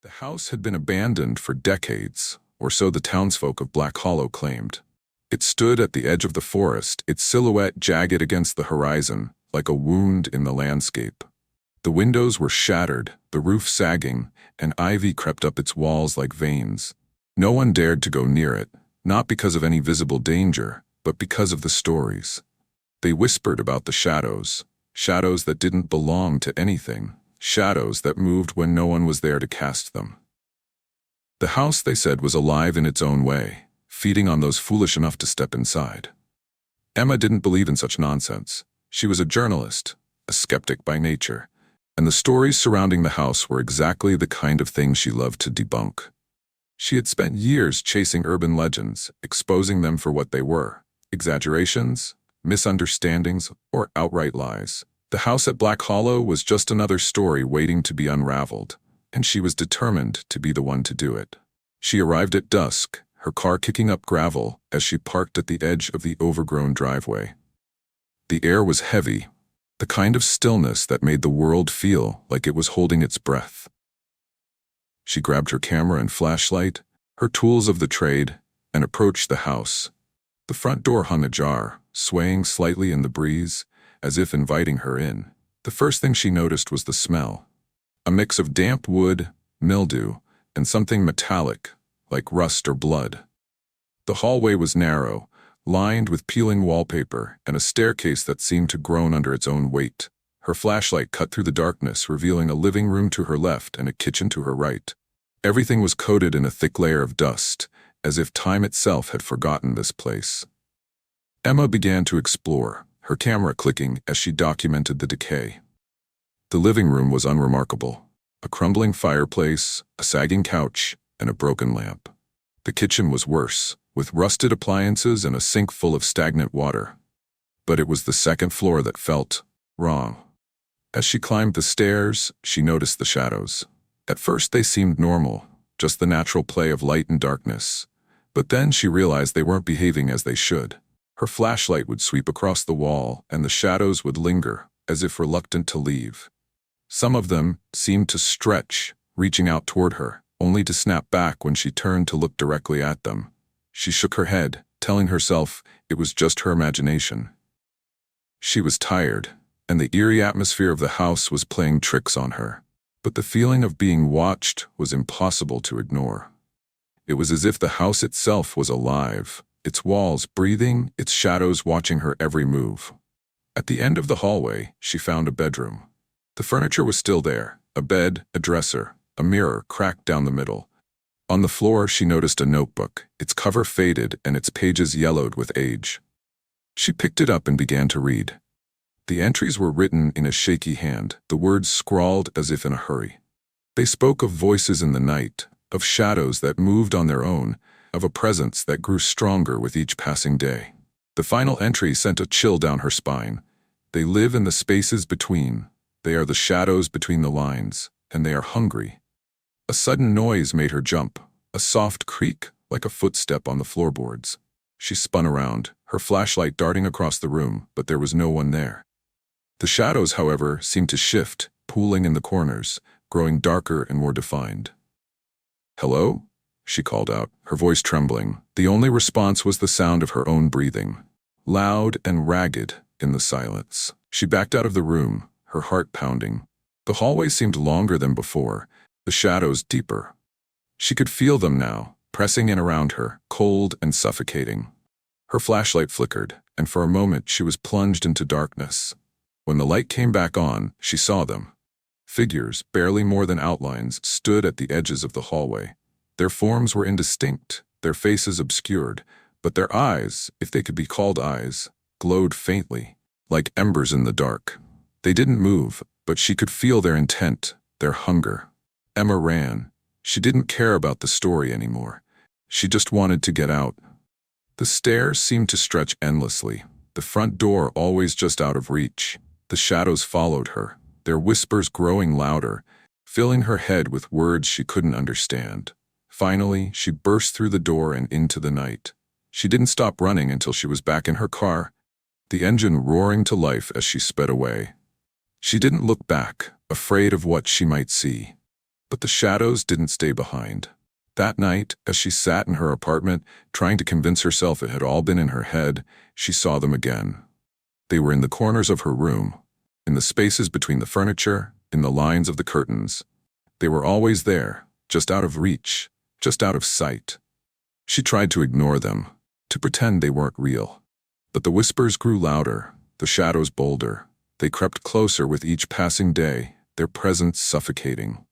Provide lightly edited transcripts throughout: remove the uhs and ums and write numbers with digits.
The house had been abandoned for decades, or so the townsfolk of Black Hollow claimed. It stood at the edge of the forest, its silhouette jagged against the horizon, like a wound in the landscape. The windows were shattered, the roof sagging, and ivy crept up its walls like veins. No one dared to go near it, not because of any visible danger, but because of the stories. They whispered about the shadows, shadows that didn't belong to anything, shadows that moved when no one was there to cast them. The house, they said, was alive in its own way, feeding on those foolish enough to step inside. Emma didn't believe in such nonsense. She was a journalist, a skeptic by nature, and the stories surrounding the house were exactly the kind of thing she loved to debunk. She had spent years chasing urban legends, exposing them for what they were: exaggerations, misunderstandings, or outright lies. The house at Black Hollow was just another story waiting to be unraveled, and she was determined to be the one to do it. She arrived at dusk, her car kicking up gravel as she parked at the edge of the overgrown driveway. The air was heavy, the kind of stillness that made the world feel like it was holding its breath. She grabbed her camera and flashlight, her tools of the trade, and approached the house. The front door hung ajar, swaying slightly in the breeze, as if inviting her in. The first thing she noticed was the smell. A mix of damp wood, mildew, and something metallic, like rust or blood. The hallway was narrow, lined with peeling wallpaper and a staircase that seemed to groan under its own weight. Her flashlight cut through the darkness, revealing a living room to her left and a kitchen to her right. Everything was coated in a thick layer of dust, as if time itself had forgotten this place. Emma began to explore, her camera clicking as she documented the decay. The living room was unremarkable: a crumbling fireplace, a sagging couch, and a broken lamp. The kitchen was worse, with rusted appliances and a sink full of stagnant water. But it was the second floor that felt wrong. As she climbed the stairs, she noticed the shadows. At first they seemed normal, just the natural play of light and darkness. But then she realized they weren't behaving as they should. Her flashlight would sweep across the wall, and the shadows would linger, as if reluctant to leave. Some of them seemed to stretch, reaching out toward her, only to snap back when she turned to look directly at them. She shook her head, telling herself it was just her imagination. She was tired, and the eerie atmosphere of the house was playing tricks on her. But the feeling of being watched was impossible to ignore. It was as if the house itself was alive, its walls breathing, its shadows watching her every move. At the end of the hallway, she found a bedroom. The furniture was still there: a bed, a dresser, a mirror cracked down the middle. On the floor, she noticed a notebook, its cover faded and its pages yellowed with age. She picked it up and began to read. The entries were written in a shaky hand, the words scrawled as if in a hurry. They spoke of voices in the night, of shadows that moved on their own, of a presence that grew stronger with each passing day. The final entry sent a chill down her spine. They live in the spaces between. They are the shadows between the lines, and they are hungry. A sudden noise made her jump, a soft creak, like a footstep on the floorboards. She spun around, her flashlight darting across the room, but there was no one there. The shadows, however, seemed to shift, pooling in the corners, growing darker and more defined. "Hello?" she called out, her voice trembling. The only response was the sound of her own breathing, loud and ragged in the silence. She backed out of the room, her heart pounding. The hallway seemed longer than before, the shadows deeper. She could feel them now, pressing in around her, cold and suffocating. Her flashlight flickered, and for a moment she was plunged into darkness. When the light came back on, she saw them. Figures, barely more than outlines, stood at the edges of the hallway. Their forms were indistinct, their faces obscured, but their eyes, if they could be called eyes, glowed faintly, like embers in the dark. They didn't move, but she could feel their intent, their hunger. Emma ran. She didn't care about the story anymore. She just wanted to get out. The stairs seemed to stretch endlessly, the front door always just out of reach. The shadows followed her, their whispers growing louder, filling her head with words she couldn't understand. Finally, she burst through the door and into the night. She didn't stop running until she was back in her car, the engine roaring to life as she sped away. She didn't look back, afraid of what she might see. But the shadows didn't stay behind. That night, as she sat in her apartment, trying to convince herself it had all been in her head, she saw them again. They were in the corners of her room, in the spaces between the furniture, in the lines of the curtains. They were always there, just out of reach, just out of sight. She tried to ignore them, to pretend they weren't real. But the whispers grew louder, the shadows bolder. They crept closer with each passing day, their presence suffocating.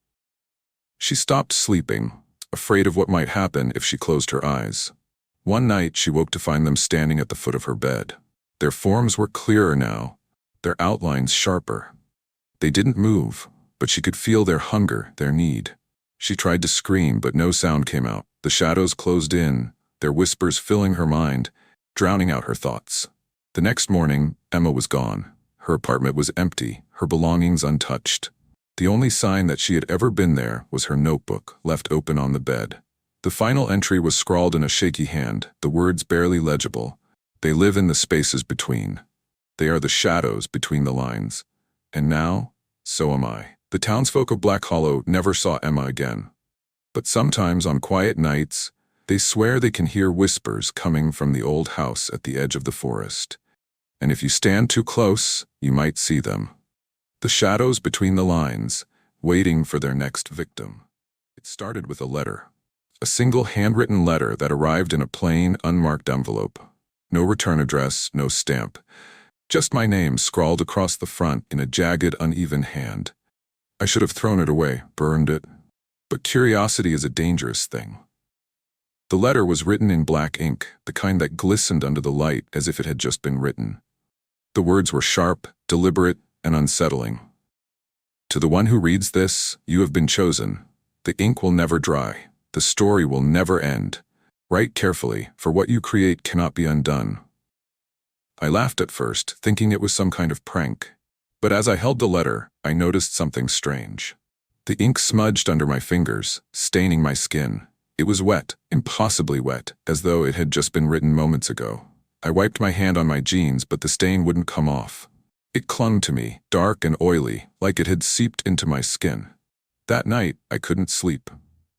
She stopped sleeping, afraid of what might happen if she closed her eyes. One night she woke to find them standing at the foot of her bed. Their forms were clearer now, their outlines sharper. They didn't move, but she could feel their hunger, their need. She tried to scream, but no sound came out. The shadows closed in, their whispers filling her mind, drowning out her thoughts. The next morning, Emma was gone. Her apartment was empty, her belongings untouched. The only sign that she had ever been there was her notebook, left open on the bed. The final entry was scrawled in a shaky hand, the words barely legible. They live in the spaces between. They are the shadows between the lines. And now, so am I. The townsfolk of Black Hollow never saw Emma again. But sometimes on quiet nights, they swear they can hear whispers coming from the old house at the edge of the forest. And if you stand too close, you might see them. The shadows between the lines, waiting for their next victim. It started with a letter. A single handwritten letter that arrived in a plain, unmarked envelope. No return address, no stamp. Just my name scrawled across the front in a jagged, uneven hand. I should have thrown it away, burned it. But curiosity is a dangerous thing. The letter was written in black ink, the kind that glistened under the light as if it had just been written. The words were sharp, deliberate, and unsettling. To the one who reads this, you have been chosen. The ink will never dry. The story will never end. Write carefully, for what you create cannot be undone. I laughed at first, thinking it was some kind of prank. But as I held the letter, I noticed something strange. The ink smudged under my fingers, staining my skin. It was wet, impossibly wet, as though it had just been written moments ago. I wiped my hand on my jeans, but the stain wouldn't come off. It clung to me, dark and oily, like it had seeped into my skin. That night, I couldn't sleep.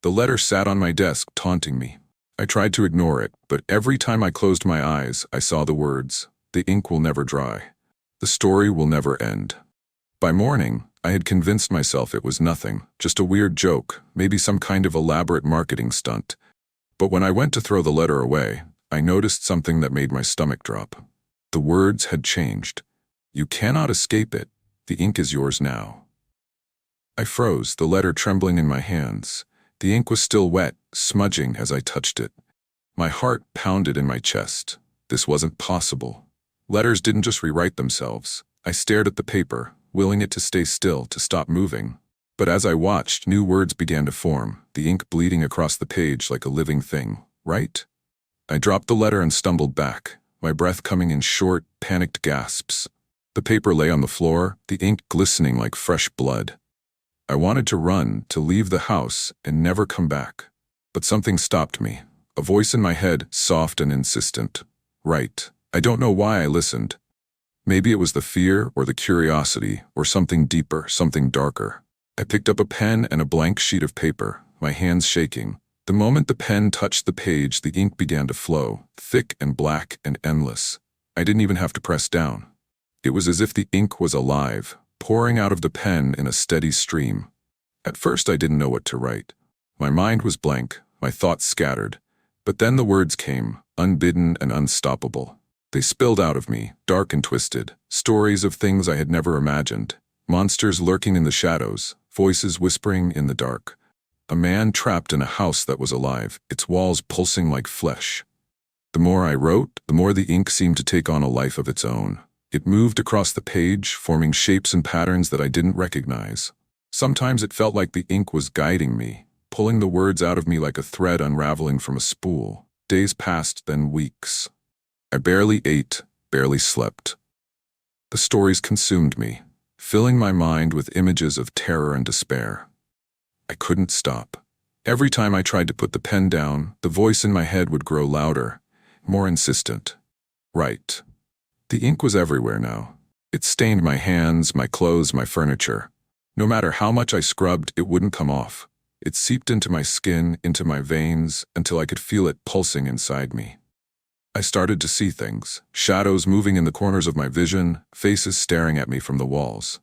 The letter sat on my desk, taunting me. I tried to ignore it, but every time I closed my eyes, I saw the words, "The ink will never dry. The story will never end." By morning, I had convinced myself it was nothing, just a weird joke, maybe some kind of elaborate marketing stunt. But when I went to throw the letter away, I noticed something that made my stomach drop. The words had changed. You cannot escape it. The ink is yours now. I froze, the letter trembling in my hands. The ink was still wet, smudging as I touched it. My heart pounded in my chest. This wasn't possible. Letters didn't just rewrite themselves. I stared at the paper, willing it to stay still, to stop moving. But as I watched, new words began to form, the ink bleeding across the page like a living thing. Right? I dropped the letter and stumbled back, my breath coming in short, panicked gasps. The paper lay on the floor, the ink glistening like fresh blood. I wanted to run, to leave the house, and never come back. But something stopped me. A voice in my head, soft and insistent. Right. I don't know why I listened. Maybe it was the fear, or the curiosity, or something deeper, something darker. I picked up a pen and a blank sheet of paper, my hands shaking. The moment the pen touched the page, the ink began to flow, thick and black and endless. I didn't even have to press down. It was as if the ink was alive, pouring out of the pen in a steady stream. At first I didn't know what to write. My mind was blank, my thoughts scattered. But then the words came, unbidden and unstoppable. They spilled out of me, dark and twisted, stories of things I had never imagined. Monsters lurking in the shadows, voices whispering in the dark. A man trapped in a house that was alive, its walls pulsing like flesh. The more I wrote, the more the ink seemed to take on a life of its own. It moved across the page, forming shapes and patterns that I didn't recognize. Sometimes it felt like the ink was guiding me, pulling the words out of me like a thread unraveling from a spool. Days passed, then weeks. I barely ate, barely slept. The stories consumed me, filling my mind with images of terror and despair. I couldn't stop. Every time I tried to put the pen down, the voice in my head would grow louder, more insistent. Right. The ink was everywhere now. It stained my hands, my clothes, my furniture. No matter how much I scrubbed, it wouldn't come off. It seeped into my skin, into my veins, until I could feel it pulsing inside me. I started to see things, shadows moving in the corners of my vision, faces staring at me from the walls.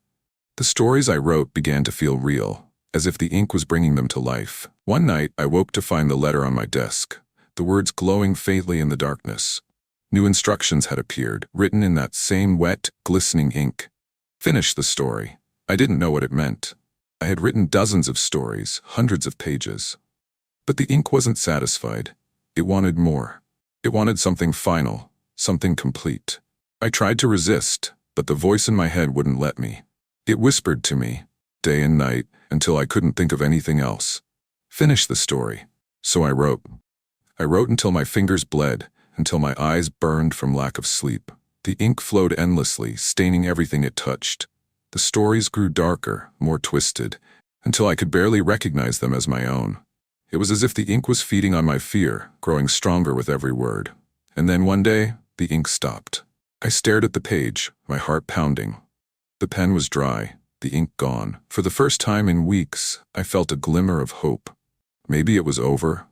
The stories I wrote began to feel real, as if the ink was bringing them to life. One night, I woke to find the letter on my desk, the words glowing faintly in the darkness. New instructions had appeared, written in that same wet, glistening ink. Finish the story. I didn't know what it meant. I had written dozens of stories, hundreds of pages. But the ink wasn't satisfied. It wanted more. It wanted something final, something complete. I tried to resist, but the voice in my head wouldn't let me. It whispered to me, day and night, until I couldn't think of anything else. Finish the story. So I wrote. I wrote until my fingers bled, until my eyes burned from lack of sleep. The ink flowed endlessly, staining everything it touched. The stories grew darker, more twisted, until I could barely recognize them as my own. It was as if the ink was feeding on my fear, growing stronger with every word. And then one day, the ink stopped. I stared at the page, my heart pounding. The pen was dry, the ink gone. For the first time in weeks, I felt a glimmer of hope. Maybe it was over.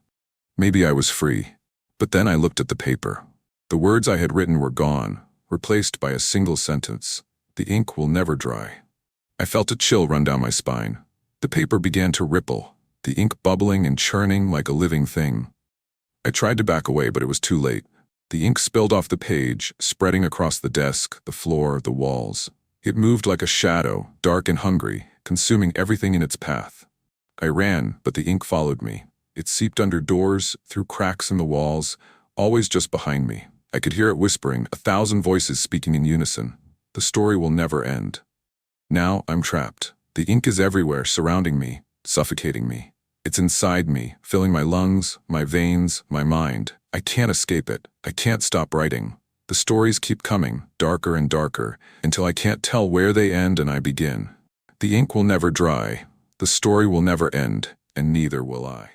Maybe I was free. But then I looked at the paper. The words I had written were gone, replaced by a single sentence. The ink will never dry. I felt a chill run down my spine. The paper began to ripple, the ink bubbling and churning like a living thing. I tried to back away, but it was too late. The ink spilled off the page, spreading across the desk, the floor, the walls. It moved like a shadow, dark and hungry, consuming everything in its path. I ran, but the ink followed me. It seeped under doors, through cracks in the walls, always just behind me. I could hear it whispering, 1,000 voices speaking in unison. The story will never end. Now I'm trapped. The ink is everywhere, surrounding me, suffocating me. It's inside me, filling my lungs, my veins, my mind. I can't escape it. I can't stop writing. The stories keep coming, darker and darker, until I can't tell where they end and I begin. The ink will never dry. The story will never end, and neither will I.